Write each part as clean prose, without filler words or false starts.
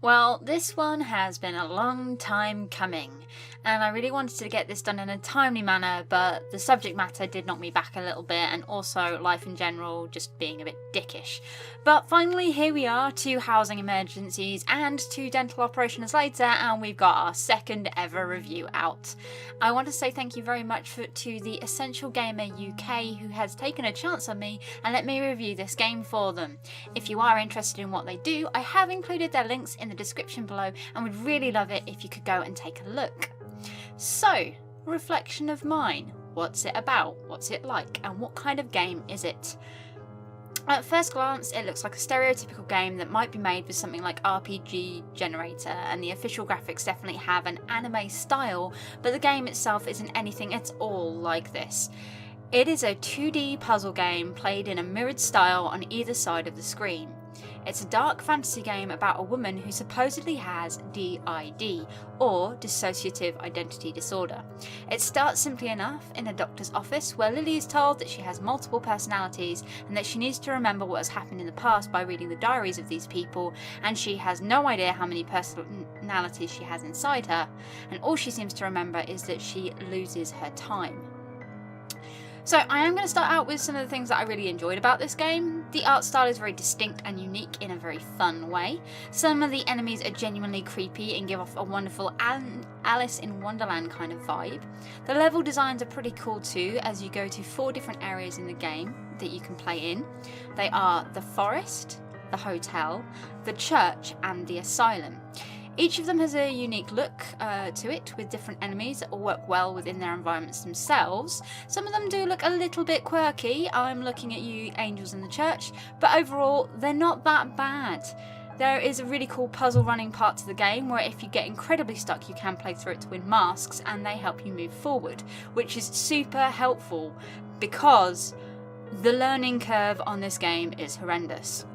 Well, this one has been a long time coming, and I really wanted to get this done in a timely manner, but the subject matter did knock me back a little bit, and also life in general just being a bit dickish. But finally, here we are, 2 housing emergencies and 2 dental operations later, and we've got our second ever review out. I want to say thank you very much to the Essential Gamer UK, who has taken a chance on me and let me review this game for them. If you are interested in what they do, I have included their links in the description below and would really love it if you could go and take a look. So, reflection of mine. What's it about? What's it like? And what kind of game is it? At first glance, it looks like a stereotypical game that might be made with something like RPG Generator, and the official graphics definitely have an anime style, but the game itself isn't anything at all like this. It is a 2D puzzle game played in a mirrored style on either side of the screen. It's a dark fantasy game about a woman who supposedly has DID, or Dissociative Identity Disorder. It starts simply enough in a doctor's office where Lily is told that she has multiple personalities and that she needs to remember what has happened in the past by reading the diaries of these people, and she has no idea how many personalities she has inside her, and all she seems to remember is that she loses her time. So I am going to start out with some of the things that I really enjoyed about this game. The art style is very distinct and unique in a very fun way. Some of the enemies are genuinely creepy and give off a wonderful Alice in Wonderland kind of vibe. The level designs are pretty cool too, as you go to 4 different areas in the game that you can play in. They are the forest, the hotel, the church and the asylum. Each of them has a unique look to it, with different enemies that all work well within their environments themselves. Some of them do look a little bit quirky. I'm looking at you, angels in the church, but overall they're not that bad. There is a really cool puzzle running part to the game where if you get incredibly stuck you can play through it to win masks, and they help you move forward, which is super helpful because the learning curve on this game is horrendous.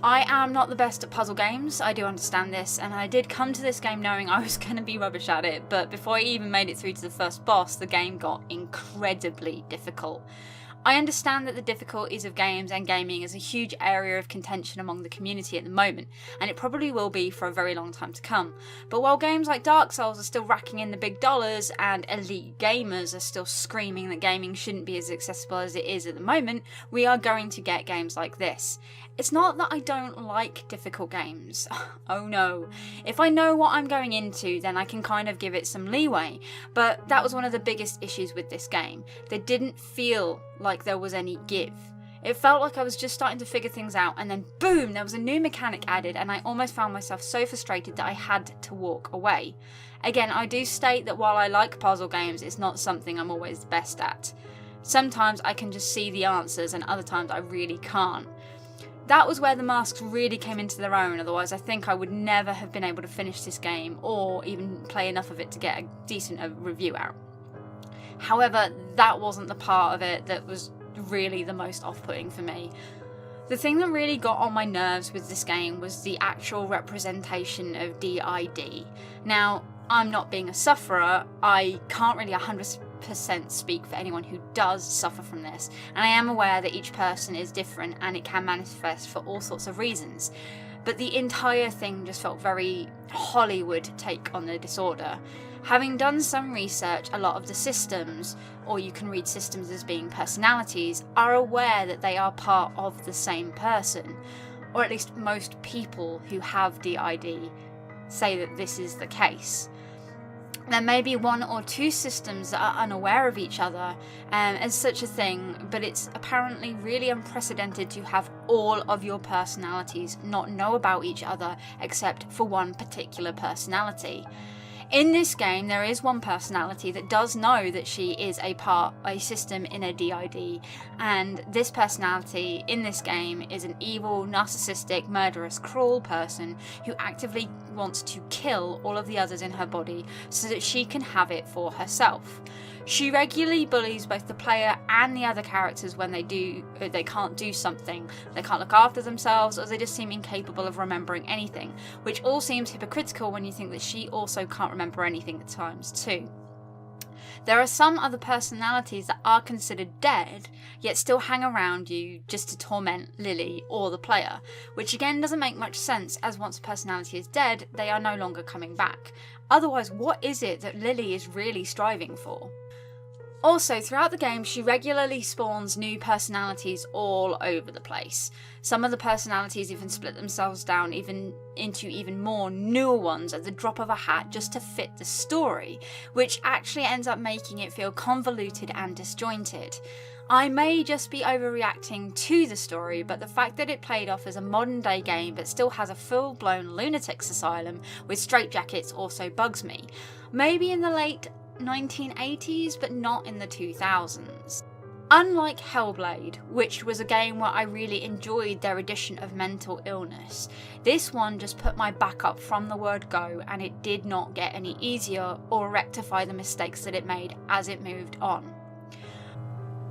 I am not the best at puzzle games, I do understand this, and I did come to this game knowing I was going to be rubbish at it, but before I even made it through to the first boss, the game got incredibly difficult. I understand that the difficulties of games and gaming is a huge area of contention among the community at the moment, and it probably will be for a very long time to come. But while games like Dark Souls are still racking in the big dollars and elite gamers are still screaming that gaming shouldn't be as accessible as it is at the moment, we are going to get games like this. It's not that I don't like difficult games. Oh no. If I know what I'm going into, then I can kind of give it some leeway. But that was one of the biggest issues with this game. They didn't feel like there was any give. It felt like I was just starting to figure things out, and then boom, there was a new mechanic added, and I almost found myself so frustrated that I had to walk away. Again, I do state that while I like puzzle games, it's not something I'm always the best at. Sometimes I can just see the answers, and other times I really can't. That was where the masks really came into their own, otherwise I think I would never have been able to finish this game or even play enough of it to get a decent review out. However, that wasn't the part of it that was really the most off-putting for me. The thing that really got on my nerves with this game was the actual representation of DID. Now, I'm not being a sufferer, I can't really 100% speak for anyone who does suffer from this, and I am aware that each person is different and it can manifest for all sorts of reasons, but the entire thing just felt very Hollywood take on the disorder. Having done some research, a lot of the systems, or you can read systems as being personalities, are aware that they are part of the same person, or at least most people who have DID say that this is the case. There may be 1 or 2 systems that are unaware of each other as such a thing, but it's apparently really unprecedented to have all of your personalities not know about each other except for one particular personality. In this game, there is one personality that does know that she is a system in a DID, and this personality in this game is an evil, narcissistic, murderous, cruel person who actively wants to kill all of the others in her body so that she can have it for herself. She regularly bullies both the player and the other characters when they can't do something. They can't look after themselves, or they just seem incapable of remembering anything, which all seems hypocritical when you think that she also can't remember anything at times too. There are some other personalities that are considered dead, yet still hang around you just to torment Lily or the player, which again doesn't make much sense, as once a personality is dead, they are no longer coming back. Otherwise, what is it that Lily is really striving for? Also, throughout the game, she regularly spawns new personalities all over the place. Some of the personalities even split themselves down into even more newer ones at the drop of a hat just to fit the story, which actually ends up making it feel convoluted and disjointed. I may just be overreacting to the story, but the fact that it played off as a modern day game but still has a full-blown lunatics asylum with straitjackets also bugs me. Maybe in the late 1980s, but not in the 2000s. Unlike Hellblade, which was a game where I really enjoyed their addition of mental illness, this one just put my back up from the word go, and it did not get any easier or rectify the mistakes that it made as it moved on.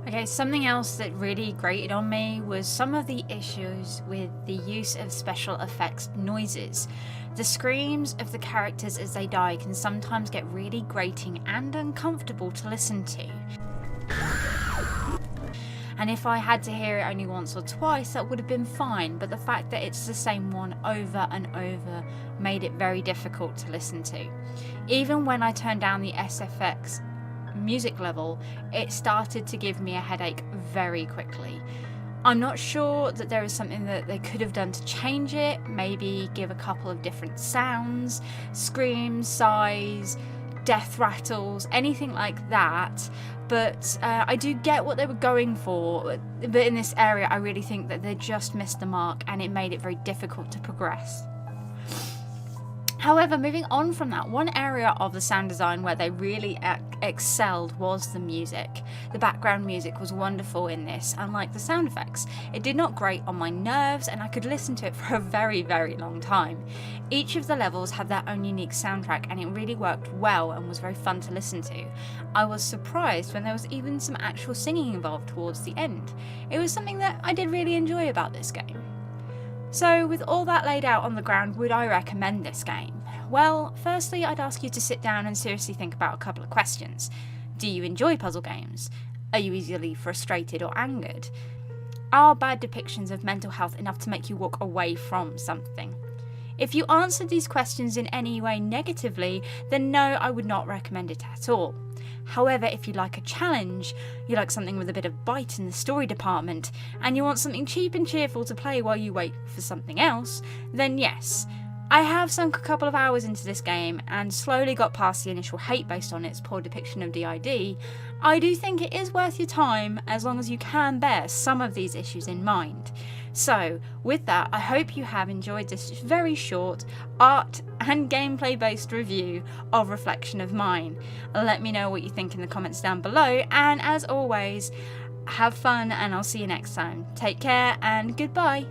Okay, something else that really grated on me was some of the issues with the use of special effects noises. The screams of the characters as they die can sometimes get really grating and uncomfortable to listen to. And if I had to hear it only once or twice, that would have been fine, but the fact that it's the same one over and over made it very difficult to listen to. Even when I turned down the SFX music level, it started to give me a headache very quickly. I'm not sure that there is something that they could have done to change it, maybe give a couple of different sounds, screams, sighs, death rattles, anything like that, but I do get what they were going for, but in this area I really think that they just missed the mark and it made it very difficult to progress. However, moving on from that, one area of the sound design where they really excelled was the music. The background music was wonderful in this, unlike the sound effects. It did not grate on my nerves and I could listen to it for a very, very long time. Each of the levels had their own unique soundtrack and it really worked well and was very fun to listen to. I was surprised when there was even some actual singing involved towards the end. It was something that I did really enjoy about this game. So with all that laid out on the ground, would I recommend this game? Well, firstly, I'd ask you to sit down and seriously think about a couple of questions. Do you enjoy puzzle games? Are you easily frustrated or angered? Are bad depictions of mental health enough to make you walk away from something? If you answered these questions in any way negatively, then no, I would not recommend it at all. However, if you like a challenge, you like something with a bit of bite in the story department, and you want something cheap and cheerful to play while you wait for something else, then yes. I have sunk a couple of hours into this game and slowly got past the initial hate based on its poor depiction of DID. I do think it is worth your time as long as you can bear some of these issues in mind. So, with that, I hope you have enjoyed this very short art and gameplay based review of Reflection of Mine. Let me know what you think in the comments down below, and as always, have fun and I'll see you next time. Take care and goodbye.